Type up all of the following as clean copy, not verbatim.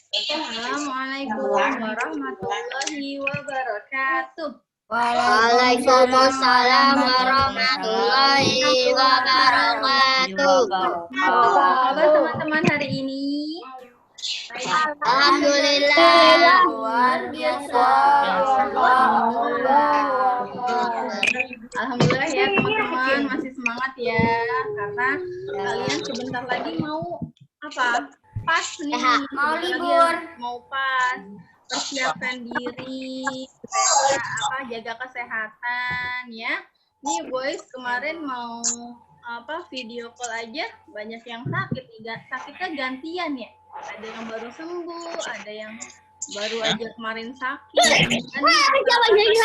Assalamualaikum warahmatullahi wabarakatuh. Waalaikumsalam warahmatullahi wabarakatuh. Apa kabar teman-teman hari ini? Alhamdulillah. Luar biasa. Alhamdulillah ya teman-teman, masih semangat ya, karena kalian sebentar lagi mau apa? Pas nih, Mau libur. mau pas. Persiapkan diri supaya apa, jaga kesehatan ya. Nih boys, kemarin mau apa, video call aja banyak yang sakit nih, sakitnya gantian ya. Ada yang baru sembuh, ada yang baru aja kemarin sakit.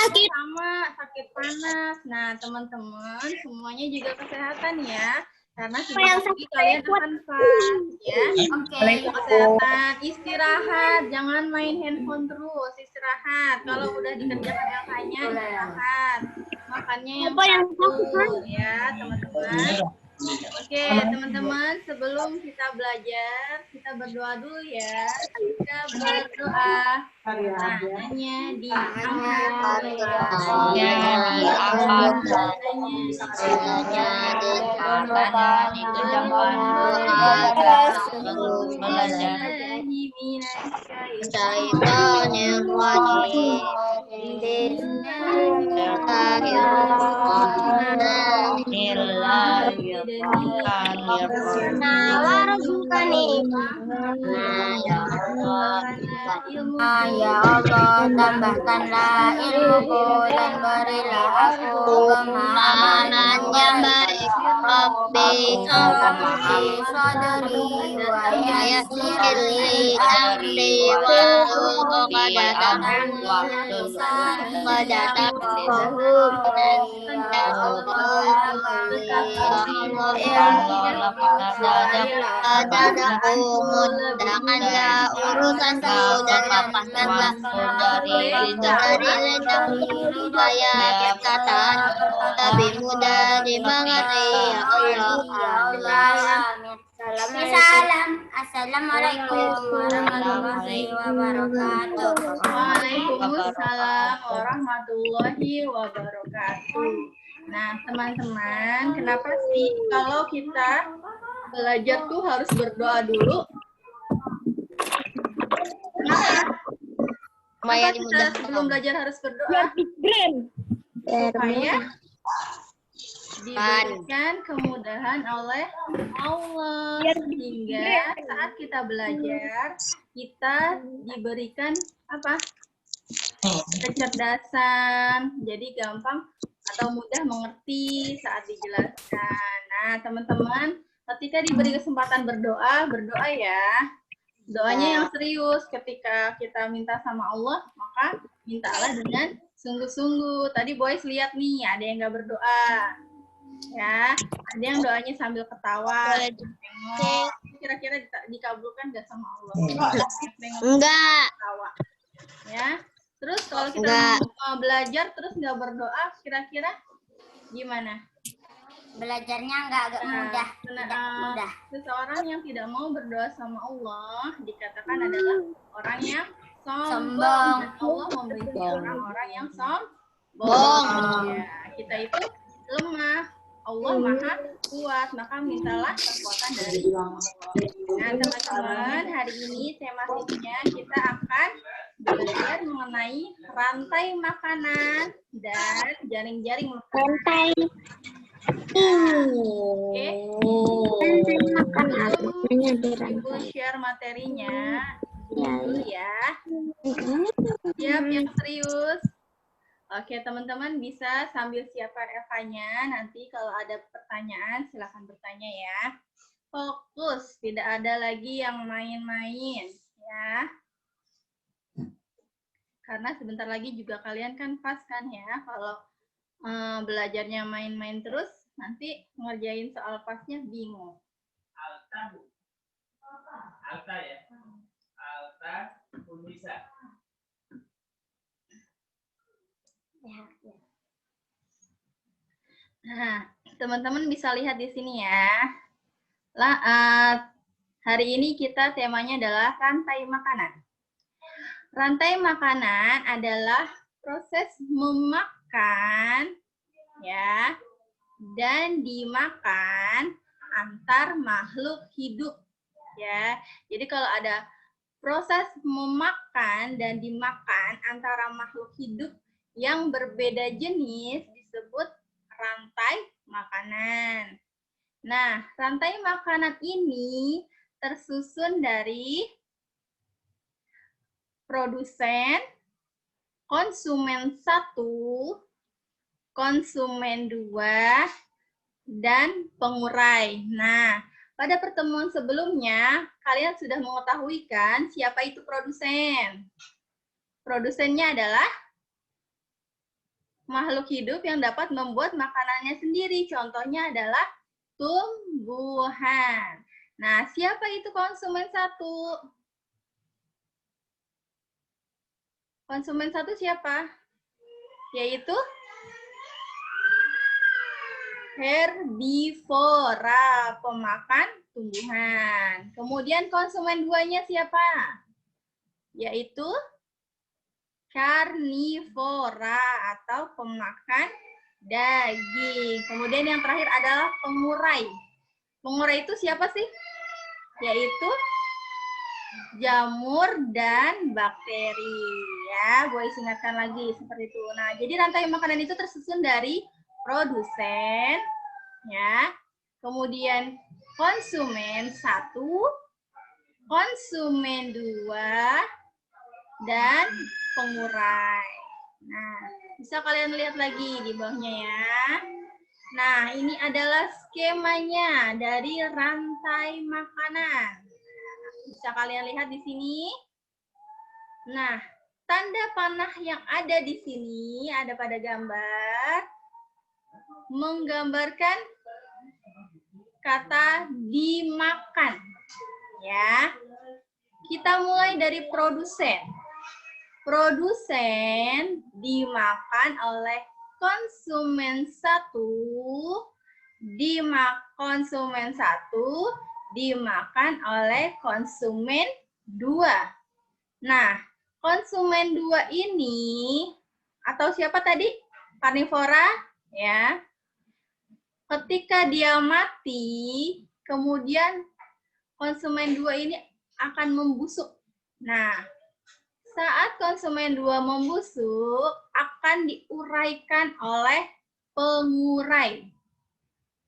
sakit. Sama sakit panas. Nah teman-teman semuanya juga kesehatan ya. Karena sebentar lagi kalian akan pas ya. Oke. Kesehatan, istirahat, jangan main handphone terus, istirahat. Kalau udah dikerjakan LK-nya, istirahat. Makannya yang teratur ya teman-teman. Oke teman-teman, sebelum kita belajar, kita berdoa dulu ya. Kita berdoa. Tangannya Ya Allah, tambahkanlah ilmuku dan berilah aku pemahaman yang baik. Rabbi sholli sadri wa yassirli amri wa uqdatan min lisani yafqahu qawli. Ya Allah, dadaku mudahkanlah urusanku dan lepaskanlah dari lidahku supaya perkataan lebih mudah dimengerti. Ya Allah, amin. Salam. Assalamualaikum warahmatullahi wabarakatuh. Waalaikumsalam warahmatullahi wabarakatuh. Nah, teman-teman, kenapa sih kalau kita belajar tuh harus berdoa dulu? Kenapa kita sebelum belajar harus berdoa? Supaya diberikan kemudahan oleh Allah, sehingga saat kita belajar kita diberikan apa? Kecerdasan, jadi gampang atau mudah mengerti saat dijelaskan. Nah teman-teman, ketika diberi kesempatan berdoa, berdoa ya. Doanya yang serius. Ketika kita minta sama Allah, maka mintalah dengan sungguh-sungguh. Tadi boys lihat nih, ada yang nggak berdoa. Ya, ada yang doanya sambil ketawa. Kira-kira dikabulkan nggak sama Allah? Enggak. Ketawa. Ya. Terus kalau kita mau belajar terus nggak berdoa, kira-kira gimana? Belajarnya agak mudah. Mudah. Seseorang yang tidak mau berdoa sama Allah dikatakan adalah orang yang sombong. Dan Allah membenci orang-orang yang sombong. Ya, kita itu lemah. Allah maha kuat, maka mintalah kekuatan dari Allah. Nah teman-teman, hari ini tema fisiknya kita akan belajar mengenai rantai makanan dan jaring-jaring makanan. Rantai. Oke. Ibu share materinya dulu ya. Siap yang serius. Oke teman-teman, bisa sambil siapkan LK-nya. Nanti kalau ada pertanyaan silahkan bertanya ya. Fokus, tidak ada lagi yang main-main ya. Karena sebentar lagi juga kalian kan pas kan ya. Kalau belajarnya main-main terus, nanti ngerjain soal pasnya bingung. Alta ya? Alta pun bisa. Nah, teman-teman bisa lihat di sini ya. Hari ini kita temanya adalah rantai makanan. Rantai makanan adalah proses memakan ya dan dimakan antar makhluk hidup ya. Jadi kalau ada proses memakan dan dimakan antara makhluk hidup yang berbeda jenis disebut rantai makanan. Nah, rantai makanan ini tersusun dari produsen, konsumen 1, konsumen 2, dan pengurai. Nah, pada pertemuan sebelumnya, kalian sudah mengetahui kan siapa itu produsen? Produsennya adalah makhluk hidup yang dapat membuat makanannya sendiri. Contohnya adalah tumbuhan. Nah, siapa itu konsumen 1? Konsumen 1 siapa? Yaitu herbivora, pemakan tumbuhan. Kemudian konsumen 2-nya siapa? Yaitu karnivora atau pemakan daging. Kemudian yang terakhir adalah pengurai. Pengurai itu siapa sih? Yaitu jamur dan bakteri. Ya, boleh ingatkan lagi seperti itu. Nah, jadi rantai makanan itu tersusun dari produsen, ya, kemudian konsumen 1, konsumen 2, dan pengurai. Nah, bisa kalian lihat lagi di bawahnya ya. Nah, ini adalah skemanya dari rantai makanan. Bisa kalian lihat di sini. Nah, tanda panah yang ada di sini, ada pada gambar, menggambarkan kata dimakan. Ya, kita mulai dari produsen. Produsen dimakan oleh konsumen 1, konsumen 1 dimakan oleh konsumen 2. Nah, konsumen 2 ini atau siapa tadi? Karnivora, ya. Ketika dia mati, kemudian konsumen 2 ini akan membusuk. Nah, saat konsumen 2 membusuk, akan diuraikan oleh pengurai.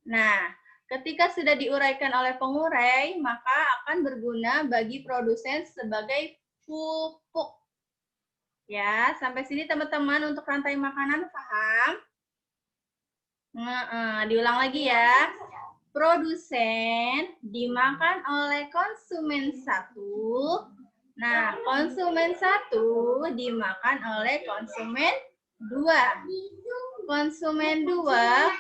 Nah, ketika sudah diuraikan oleh pengurai, maka akan berguna bagi produsen sebagai pupuk. Ya, sampai sini teman-teman untuk rantai makanan paham? Diulang lagi ya. Produsen dimakan oleh konsumen 1. Nah, konsumen 1 dimakan oleh konsumen 2. Konsumen 2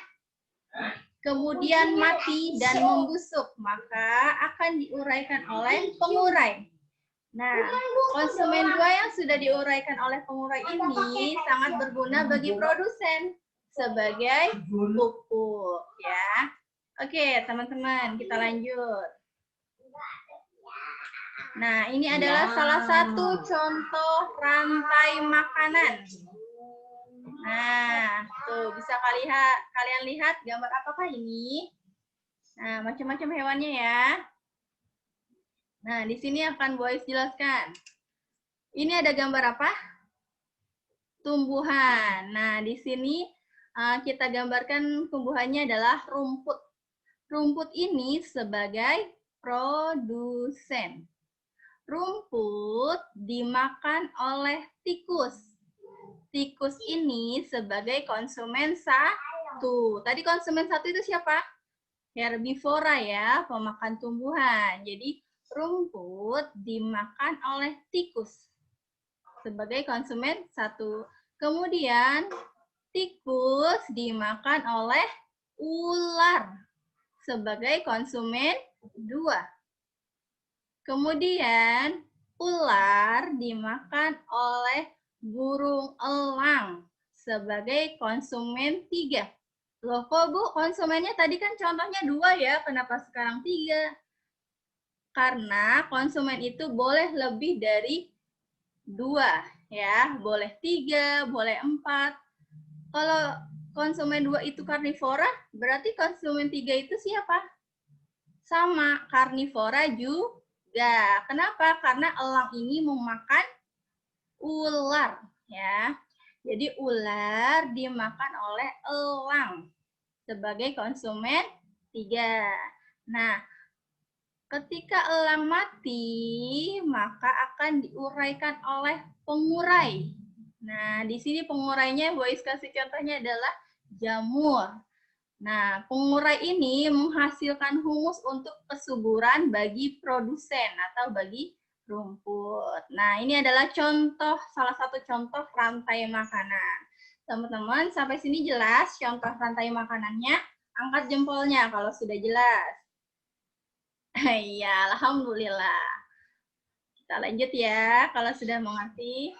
kemudian mati dan membusuk, maka akan diuraikan oleh pengurai. Nah, konsumen 2 yang sudah diuraikan oleh pengurai ini sangat berguna bagi produsen sebagai pupuk, ya. Oke, teman-teman, kita lanjut. Nah, ini adalah salah satu contoh rantai makanan. Nah, tuh bisa kalian lihat gambar apakah ini? Nah, macam-macam hewannya ya. Nah, di sini akan Boys jelaskan. Ini ada gambar apa? Tumbuhan. Nah, di sini kita gambarkan tumbuhannya adalah rumput. Rumput ini sebagai produsen. Rumput dimakan oleh tikus. Tikus ini sebagai konsumen 1. Tadi konsumen 1 itu siapa? Herbivora ya, pemakan tumbuhan. Jadi rumput dimakan oleh tikus sebagai konsumen 1. Kemudian tikus dimakan oleh ular sebagai konsumen 2. Kemudian ular dimakan oleh burung elang sebagai konsumen 3. Loh kok Bu, konsumennya tadi kan contohnya 2 ya, kenapa sekarang 3? Karena konsumen itu boleh lebih dari 2, ya. Boleh 3, boleh 4. Kalau konsumen 2 itu karnivora, berarti konsumen 3 itu siapa? Sama, karnivora juga. Kenapa? Karena elang ini memakan ular, ya. Jadi ular dimakan oleh elang sebagai konsumen 3. Nah, ketika elang mati, maka akan diuraikan oleh pengurai. Nah, di sini pengurainya, Bu Ais kasih contohnya adalah jamur. Nah, pengurai ini menghasilkan humus untuk kesuburan bagi produsen atau bagi rumput. Nah, ini adalah salah satu contoh rantai makanan. Teman-teman, sampai sini jelas contoh rantai makanannya? Angkat jempolnya kalau sudah jelas. Iya, alhamdulillah. Kita lanjut ya, kalau sudah mengerti.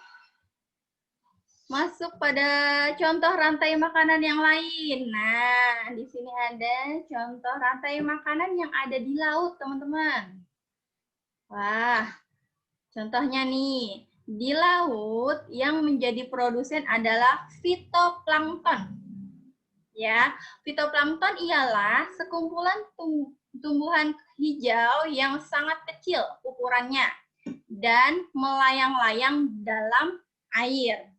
Masuk pada contoh rantai makanan yang lain. Nah, di sini ada contoh rantai makanan yang ada di laut, teman-teman. Wah, contohnya nih, di laut yang menjadi produsen adalah fitoplankton. Ya, fitoplankton ialah sekumpulan tumbuhan hijau yang sangat kecil ukurannya dan melayang-layang dalam air.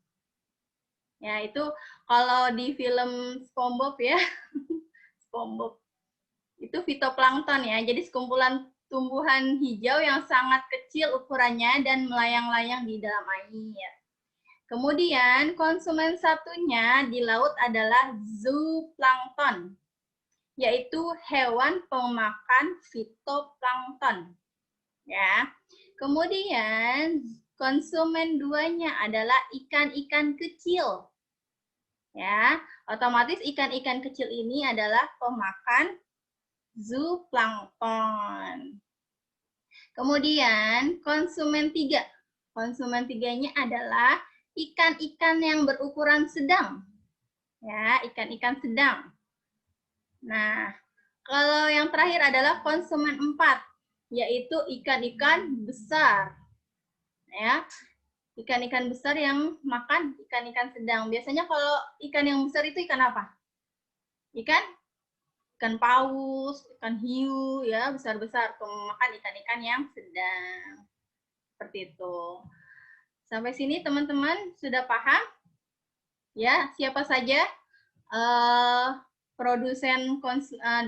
Ya, itu kalau di film SpongeBob ya, SpongeBob. Itu fitoplankton ya, jadi sekumpulan tumbuhan hijau yang sangat kecil ukurannya dan melayang-layang di dalam air. Kemudian konsumen satunya di laut adalah zooplankton, yaitu hewan pemakan fitoplankton. Ya. Kemudian konsumen duanya adalah ikan-ikan kecil. Ya, otomatis ikan-ikan kecil ini adalah pemakan zooplankton. Kemudian konsumen 3. Konsumen 3-nya adalah ikan-ikan yang berukuran sedang. Ya, ikan-ikan sedang. Nah, kalau yang terakhir adalah konsumen 4, yaitu ikan-ikan besar. Ya, ikan-ikan besar yang makan ikan-ikan sedang. Biasanya kalau ikan yang besar itu ikan apa? Ikan paus, ikan hiu, ya besar-besar. Makan ikan-ikan yang sedang. Seperti itu. Sampai sini teman-teman sudah paham? Ya, siapa saja produsen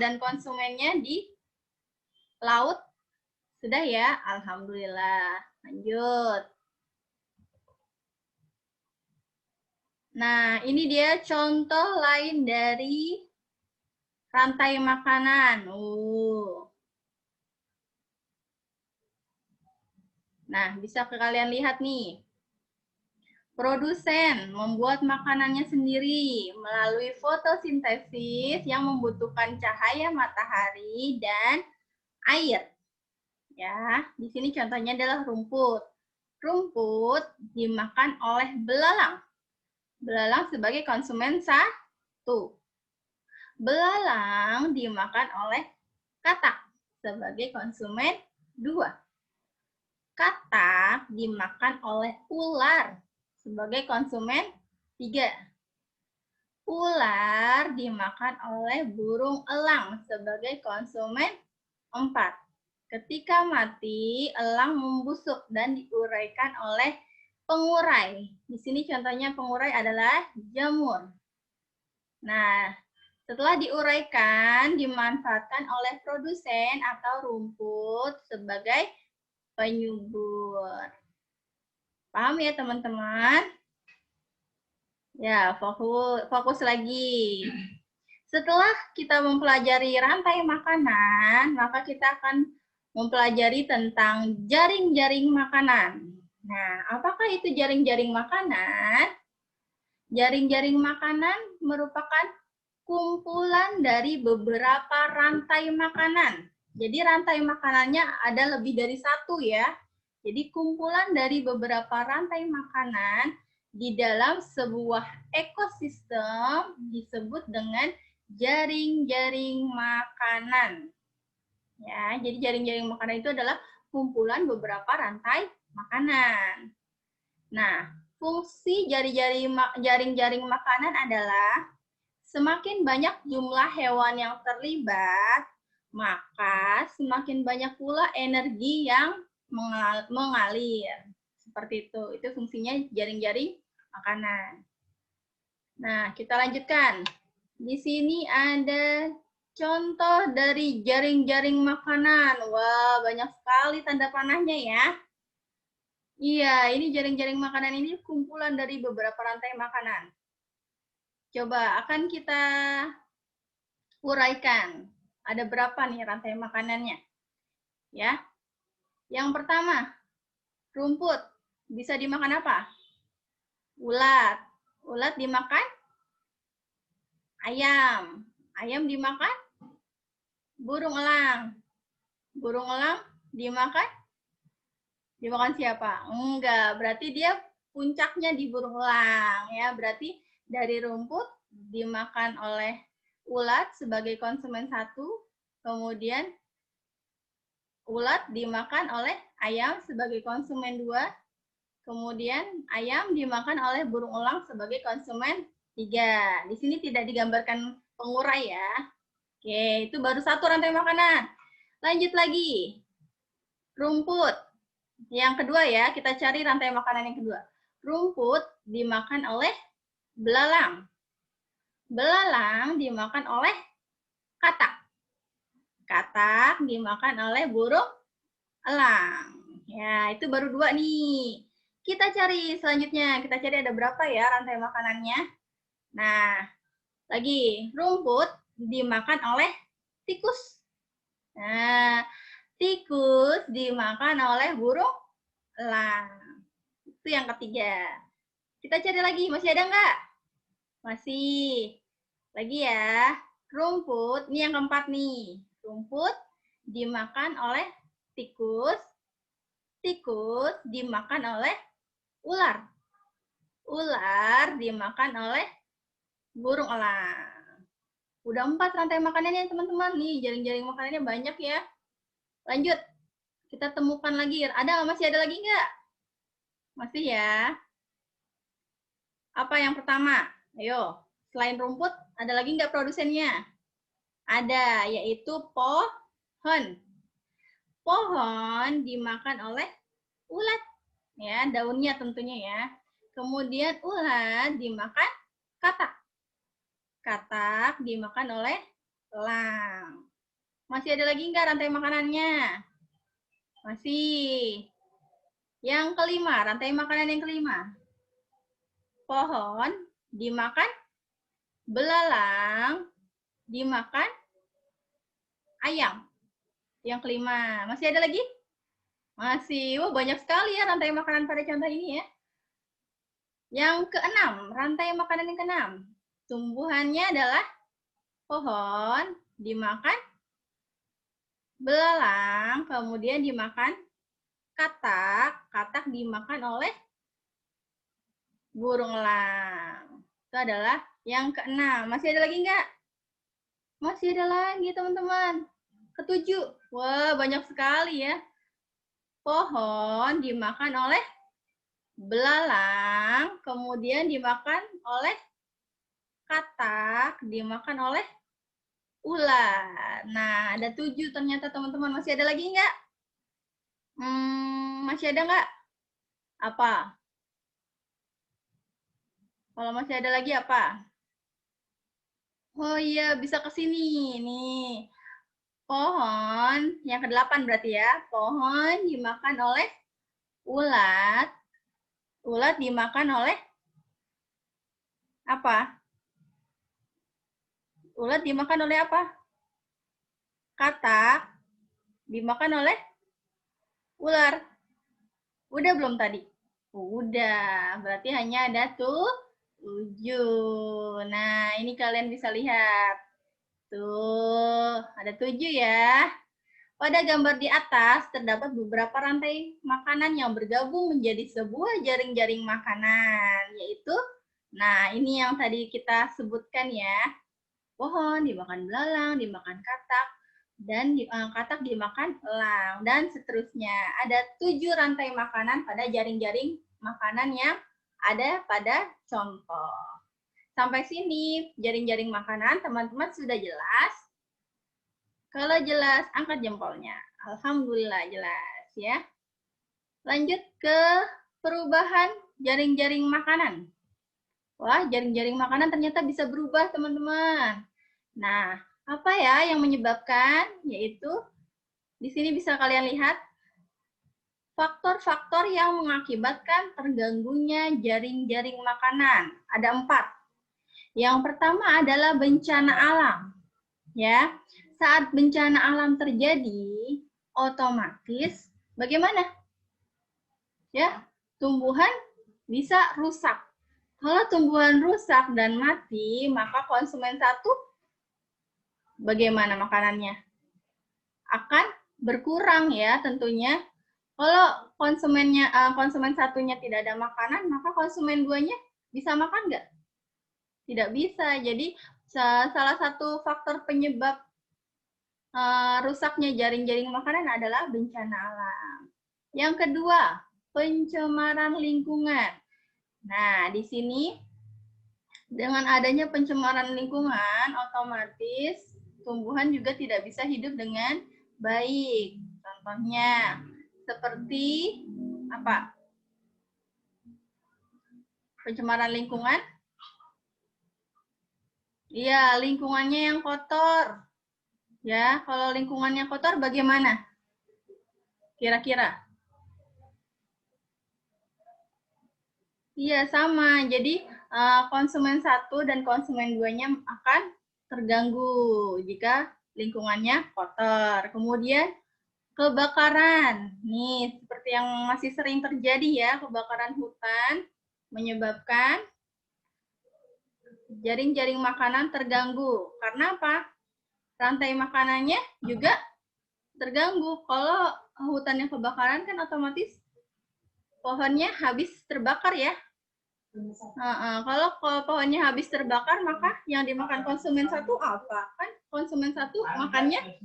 dan konsumennya di laut? Sudah ya? Alhamdulillah. Lanjut. Nah, ini dia contoh lain dari rantai makanan. Nah, bisa kalian lihat nih. Produsen membuat makanannya sendiri melalui fotosintesis yang membutuhkan cahaya matahari dan air. Ya, di sini contohnya adalah rumput. Rumput dimakan oleh belalang. Belalang sebagai konsumen 1. Belalang dimakan oleh katak sebagai konsumen 2. Katak dimakan oleh ular sebagai konsumen 3. Ular dimakan oleh burung elang sebagai konsumen 4. Ketika mati, elang membusuk dan diuraikan oleh pengurai. Di sini contohnya pengurai adalah jamur. Nah, setelah diuraikan, dimanfaatkan oleh produsen atau rumput sebagai penyubur. Paham ya teman-teman? Ya, fokus lagi. Setelah kita mempelajari rantai makanan, maka kita akan mempelajari tentang jaring-jaring makanan. Nah, apakah itu jaring-jaring makanan? Jaring-jaring makanan merupakan kumpulan dari beberapa rantai makanan. Jadi rantai makanannya ada lebih dari 1 ya. Jadi kumpulan dari beberapa rantai makanan di dalam sebuah ekosistem disebut dengan jaring-jaring makanan. Ya, jadi jaring-jaring makanan itu adalah kumpulan beberapa rantai makanan. Nah, fungsi jaring-jaring makanan adalah semakin banyak jumlah hewan yang terlibat, maka semakin banyak pula energi yang mengalir. Seperti itu. Itu fungsinya jaring-jaring makanan. Nah, kita lanjutkan. Di sini ada contoh dari jaring-jaring makanan. Wah, banyak sekali tanda panahnya ya. Iya, ini jaring-jaring makanan ini kumpulan dari beberapa rantai makanan. Coba akan kita uraikan. Ada berapa nih rantai makanannya? Ya. Yang pertama, rumput. Bisa dimakan apa? Ulat. Ulat dimakan ayam. Ayam dimakan burung elang. Burung elang dimakan siapa? Enggak, berarti dia puncaknya di burung elang ya. Berarti dari rumput dimakan oleh ulat sebagai konsumen satu, kemudian ulat dimakan oleh ayam sebagai konsumen dua, kemudian ayam dimakan oleh burung elang sebagai konsumen tiga. Di sini tidak digambarkan pengurai ya. Oke, itu baru satu rantai makanan. Lanjut lagi. Rumput. Yang kedua ya, kita cari rantai makanan yang kedua. Rumput dimakan oleh belalang. Belalang dimakan oleh katak. Katak dimakan oleh burung elang. Ya, itu baru dua nih. Kita cari selanjutnya. Kita cari ada berapa ya rantai makanannya. Nah, lagi. Rumput dimakan oleh tikus. Nah, tikus dimakan oleh burung elang. Itu yang ketiga. Kita cari lagi. Masih ada nggak? Masih. Lagi ya. Rumput. Ini yang keempat nih. Rumput dimakan oleh tikus. Tikus dimakan oleh ular. Ular dimakan oleh burung elang. Udah 4 rantai makanannya teman-teman. Nih jaring-jaring makanannya banyak ya. Lanjut. Kita temukan lagi. Masih ada lagi nggak? Masih ya. Apa yang pertama? Ayo. Selain rumput, ada lagi nggak produsennya? Ada, yaitu pohon. Pohon dimakan oleh ulat. Ya, daunnya tentunya ya. Kemudian ulat dimakan katak. Katak dimakan oleh elang. Masih ada lagi nggak rantai makanannya? Masih. Yang kelima, rantai makanan yang kelima. Pohon dimakan belalang, dimakan ayam. Yang kelima. Masih ada lagi? Masih. Wah, banyak sekali ya rantai makanan pada contoh ini ya. Yang keenam, rantai makanan yang keenam. Tumbuhannya adalah pohon, dimakan belalang, kemudian dimakan katak, katak dimakan oleh burung elang. Itu adalah yang keenam. Masih ada lagi nggak? Masih ada lagi teman-teman. Ketujuh. Wah, banyak sekali ya. Pohon dimakan oleh belalang, kemudian dimakan oleh katak, dimakan oleh ular. Nah, ada 7 ternyata teman-teman. Masih ada lagi nggak? Masih ada nggak? Apa? Kalau masih ada lagi apa? Oh iya, bisa ke sini. Nih. Pohon, yang ke-8 berarti ya. Pohon dimakan oleh ulat. Ulat dimakan oleh apa? Ulat dimakan oleh apa? Katak dimakan oleh ular. Udah belum tadi? Udah. Berarti hanya ada 7. Nah, ini kalian bisa lihat. Tuh, ada 7 ya. Pada gambar di atas terdapat beberapa rantai makanan yang bergabung menjadi sebuah jaring-jaring makanan, yaitu, nah ini yang tadi kita sebutkan ya, pohon dimakan belalang, dimakan katak, dan katak dimakan elang, dan seterusnya. Ada 7 rantai makanan pada jaring-jaring makanan yang ada pada contoh. Sampai sini jaring-jaring makanan teman-teman sudah jelas? Kalau jelas, angkat jempolnya. Alhamdulillah jelas ya. Lanjut ke perubahan jaring-jaring makanan. Wah, jaring-jaring makanan ternyata bisa berubah, teman-teman. Nah, apa ya yang menyebabkan? Yaitu di sini bisa kalian lihat faktor-faktor yang mengakibatkan terganggunya jaring-jaring makanan. Ada 4. Yang pertama adalah bencana alam. Ya, saat bencana alam terjadi, otomatis bagaimana? Ya, tumbuhan bisa rusak. Kalau tumbuhan rusak dan mati, maka konsumen satu bagaimana makanannya? Akan berkurang ya tentunya. Kalau konsumen satunya tidak ada makanan, maka konsumen duanya bisa makan nggak? Tidak bisa. Jadi salah satu faktor penyebab rusaknya jaring-jaring makanan adalah bencana alam. Yang kedua, pencemaran lingkungan. Nah, di sini dengan adanya pencemaran lingkungan, otomatis tumbuhan juga tidak bisa hidup dengan baik. Contohnya seperti apa? Pencemaran lingkungan? Iya, lingkungannya yang kotor. Ya, kalau lingkungannya kotor bagaimana? Kira-kira? Iya, sama. Jadi konsumen satu dan konsumen duanya akan terganggu jika lingkungannya kotor. Kemudian kebakaran. Nih, seperti yang masih sering terjadi ya, kebakaran hutan menyebabkan jaring-jaring makanan terganggu. Karena apa? Rantai makanannya juga terganggu. Kalau hutannya kebakaran kan otomatis pohonnya habis terbakar ya. Kalau pohonnya habis terbakar, maka yang dimakan konsumen satu apa? Kan konsumen satu makannya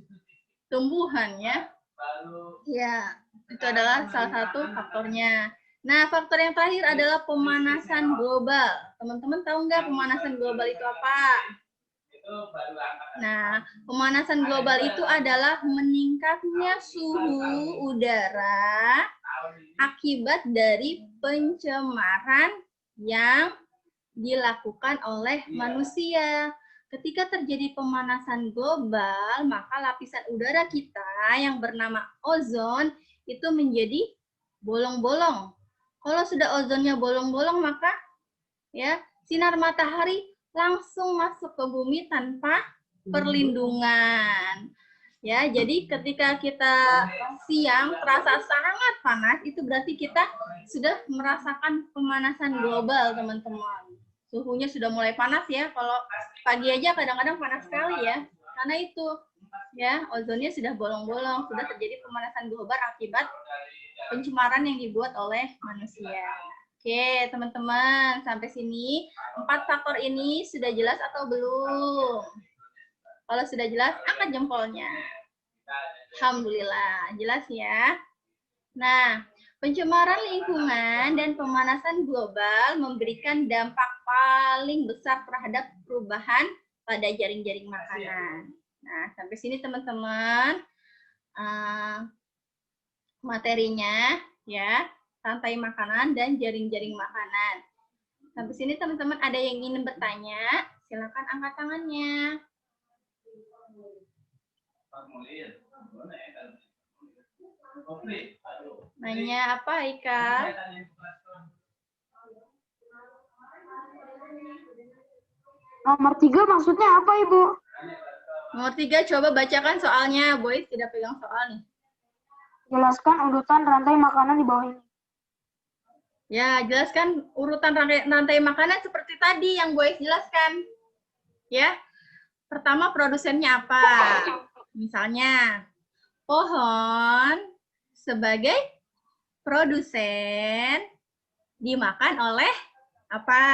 tumbuhan ya. Ya, itu adalah salah satu faktornya. Nah, faktor yang terakhir adalah pemanasan global. Teman-teman tahu nggak pemanasan global itu apa? Nah, pemanasan global itu adalah meningkatnya suhu udara akibat dari pencemaran yang dilakukan oleh manusia. Ketika terjadi pemanasan global, maka lapisan udara kita yang bernama ozon itu menjadi bolong-bolong. Kalau sudah ozonnya bolong-bolong, maka ya sinar matahari langsung masuk ke bumi tanpa perlindungan. Ya, jadi ketika kita siang terasa sangat panas, itu berarti kita sudah merasakan pemanasan global, teman-teman. Suhunya sudah mulai panas ya. Kalau pagi aja kadang-kadang panas sekali ya. Karena itu ya, ozonnya sudah bolong-bolong, sudah terjadi pemanasan global akibat pencemaran yang dibuat oleh manusia. Oke, teman-teman, sampai sini 4 faktor ini sudah jelas atau belum? Kalau sudah jelas, angkat jempolnya. Alhamdulillah, jelas ya. Nah, pencemaran lingkungan dan pemanasan global memberikan dampak paling besar terhadap perubahan pada jaring-jaring makanan. Nah, sampai sini teman-teman materinya ya, rantai makanan dan jaring-jaring makanan. Sampai sini teman-teman ada yang ingin bertanya? Silakan angkat tangannya. Nanya apa, Ika? Nomor 3 maksudnya apa, Ibu? Nomor 3, coba bacakan soalnya. Boy tidak pegang soal nih. Jelaskan urutan rantai makanan di bawah ini. Ya, jelaskan urutan rantai makanan seperti tadi yang Boy jelaskan. Ya, pertama produsennya apa? Misalnya, pohon sebagai produsen dimakan oleh apa?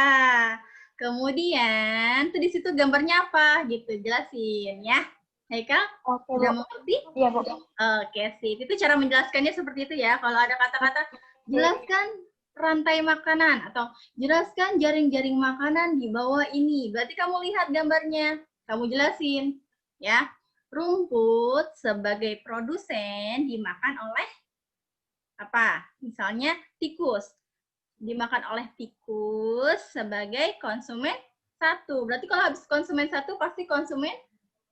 Kemudian tuh di situ gambarnya apa gitu, jelasin ya. Haikal, Oke, sudah Bu. mengerti? Iya, Bu. Oke, sip. Itu cara menjelaskannya seperti itu ya. Kalau ada kata-kata, jelaskan rantai makanan atau jelaskan jaring-jaring makanan di bawah ini. Berarti kamu lihat gambarnya, kamu jelasin. Ya, rumput sebagai produsen dimakan oleh apa? Misalnya tikus. Dimakan oleh tikus sebagai konsumen satu. Berarti kalau habis konsumen satu pasti konsumen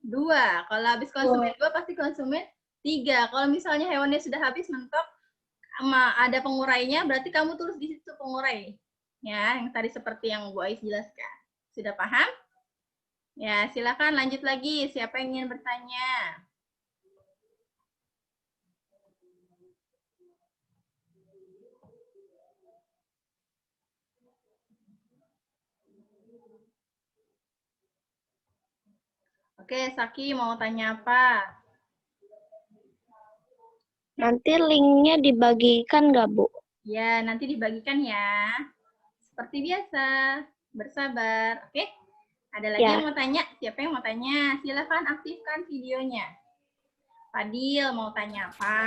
dua. Kalau habis konsumen dua pasti konsumen tiga. Kalau misalnya hewannya sudah habis mentok, ada pengurainya, berarti kamu tulis di situ pengurai. Ya, yang tadi seperti yang Bu Ais jelaskan. Sudah paham? Ya, silakan lanjut lagi. Siapa yang ingin bertanya? Oke, Saki mau tanya apa? Nanti linknya dibagikan nggak, Bu? Ya, nanti dibagikan ya. Seperti biasa, bersabar. Oke? Ada lagi Ya. yang mau tanya? Siapa yang mau tanya? Silakan aktifkan videonya. Fadil mau tanya apa?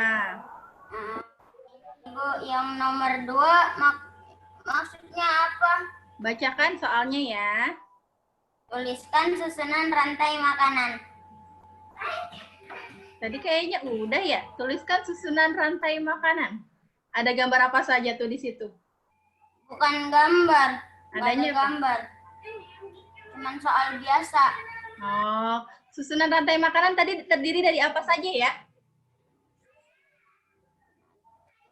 Bu, yang nomor 2 maksudnya apa? Bacakan soalnya ya. Tuliskan susunan rantai makanan. Tadi kayaknya udah ya. Tuliskan susunan rantai makanan. Ada gambar apa saja tuh di situ? Bukan gambar. Adanya apa? Gambar. Cuman soal biasa. Oh, susunan rantai makanan tadi terdiri dari apa saja ya?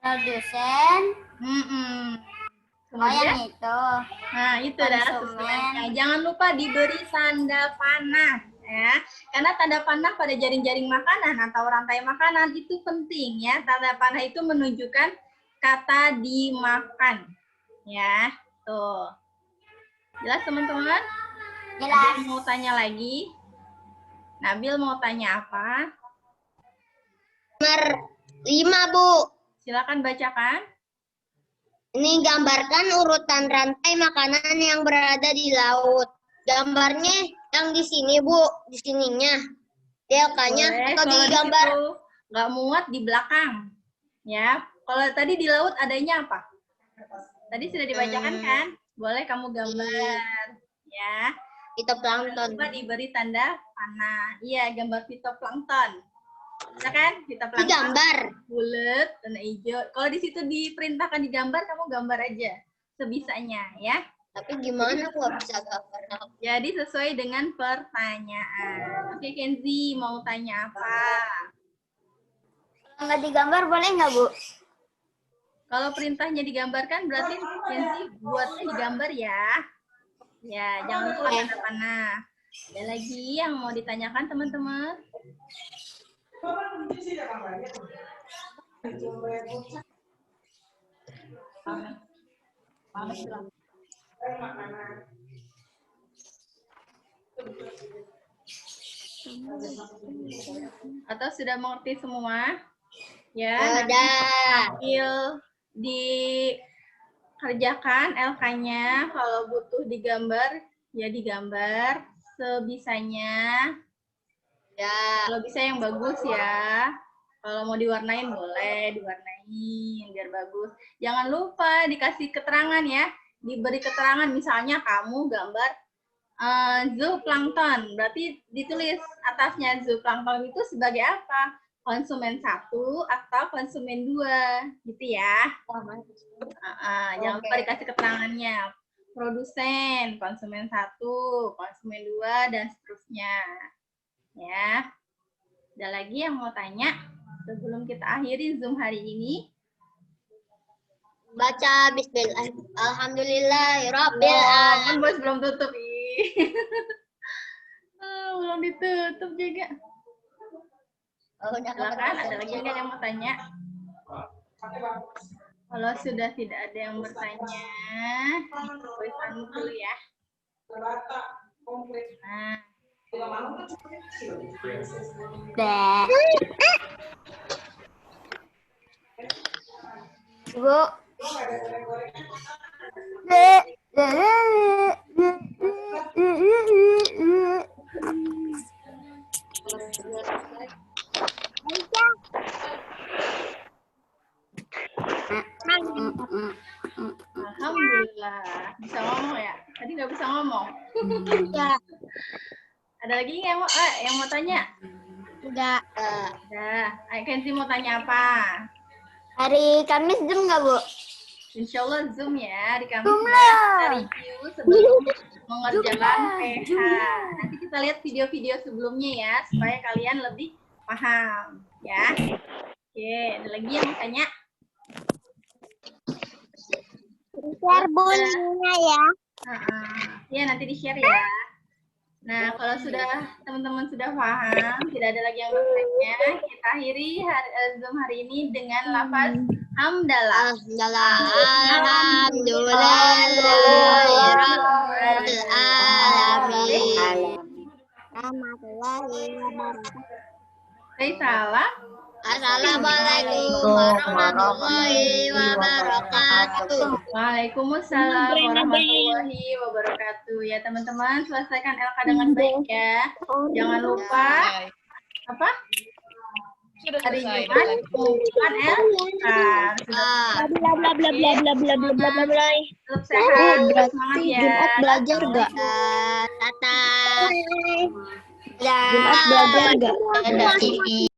Produsen. Kemudian, yang itu. nah itu dah susunannya. Jangan lupa diberi tanda panah ya. Karena tanda panah pada jaring-jaring makanan atau rantai makanan itu penting ya. Tanda panah itu menunjukkan kata dimakan. Ya, tuh. Jelas teman-teman? Jelas. Nabil mau tanya lagi? Nabil mau tanya apa? Nomor 5, Bu. Silakan bacakan. Ini gambarkan urutan rantai makanan yang berada di laut. Gambarnya yang di sini, Bu. Di sininya. Delkanya atau di gambar. Nggak muat di belakang. Ya. Kalau tadi di laut adanya apa? Tadi sudah dibacakan kan? Boleh kamu gambar. Ya. Fitoplankton. Coba diberi tanda panah. Iya, gambar fitoplankton. Bisa kan? Fitoplankton. Digambar. Bulat, warna hijau. Kalau di situ diperintahkan digambar, kamu gambar aja. Sebisanya, ya. Tapi gimana aku bisa gambar? Jadi sesuai dengan pertanyaan. Oke, Kenzi, mau tanya apa? Kalau nggak digambar boleh nggak, Bu? Kalau perintahnya digambarkan, berarti Kenzi buatnya digambar ya. Ya, jangan lupa tanda panah. Ada lagi yang mau ditanyakan, teman-teman? Atau sudah mengerti semua? Ya, sambil dikerjakan LK-nya. Kalau butuh digambar, ya digambar sebisanya. Ya, kalau bisa yang bagus ya. Kalau mau diwarnain boleh diwarnain biar bagus. Jangan lupa dikasih keterangan ya. Diberi keterangan misalnya kamu gambar zooplankton. Berarti ditulis atasnya zooplankton itu sebagai apa? Konsumen 1 atau konsumen 2 gitu ya. Jangan lupa dikasih keterangannya. Produsen, konsumen 1, konsumen 2 dan seterusnya. Ya. Ada lagi yang mau tanya sebelum kita akhiri Zoom hari ini? Baca bismillah. Alhamdulillahirabbil alamin. Bos belum tutup. Belum ditutup juga. Silakan, ada lagi nggak yang mau tanya? Kalau sudah tidak ada yang bertanya, tulisan dulu ya. Nah. Bu. Alhamdulillah. Bisa ngomong ya? Tadi nggak bisa ngomong. Ya. Ada lagi yang mau tanya? Enggak. Udah. Ayo Kenzi mau tanya apa? Hari Kamis Zoom nggak, Bu? Insya Allah Zoom ya di Kamis ya. Kita review sebelum mengerjakan PH. Nanti kita lihat video-video sebelumnya ya supaya kalian lebih paham ya. Oke, ada lagi yang mau tanya? Share Bu linknya ya. Ya nanti di-share ya. Nah, kalau teman-teman sudah paham, tidak ada lagi yang bertanya, kita akhiri Zoom hari ini dengan lafaz hamdalah. Salam. Assalamualaikum warahmatullahi wabarakatuh. Waalaikumsalam warahmatullahi wabarakatuh. Ya teman-teman, selesaikan LK dengan baik ya. Jangan lupa apa? Sudah Hari selesai. Jumat mengumumkan LK. Tetap sehat, tetap semangat ya. Jumat belajar nggak? Jumat belajar nggak?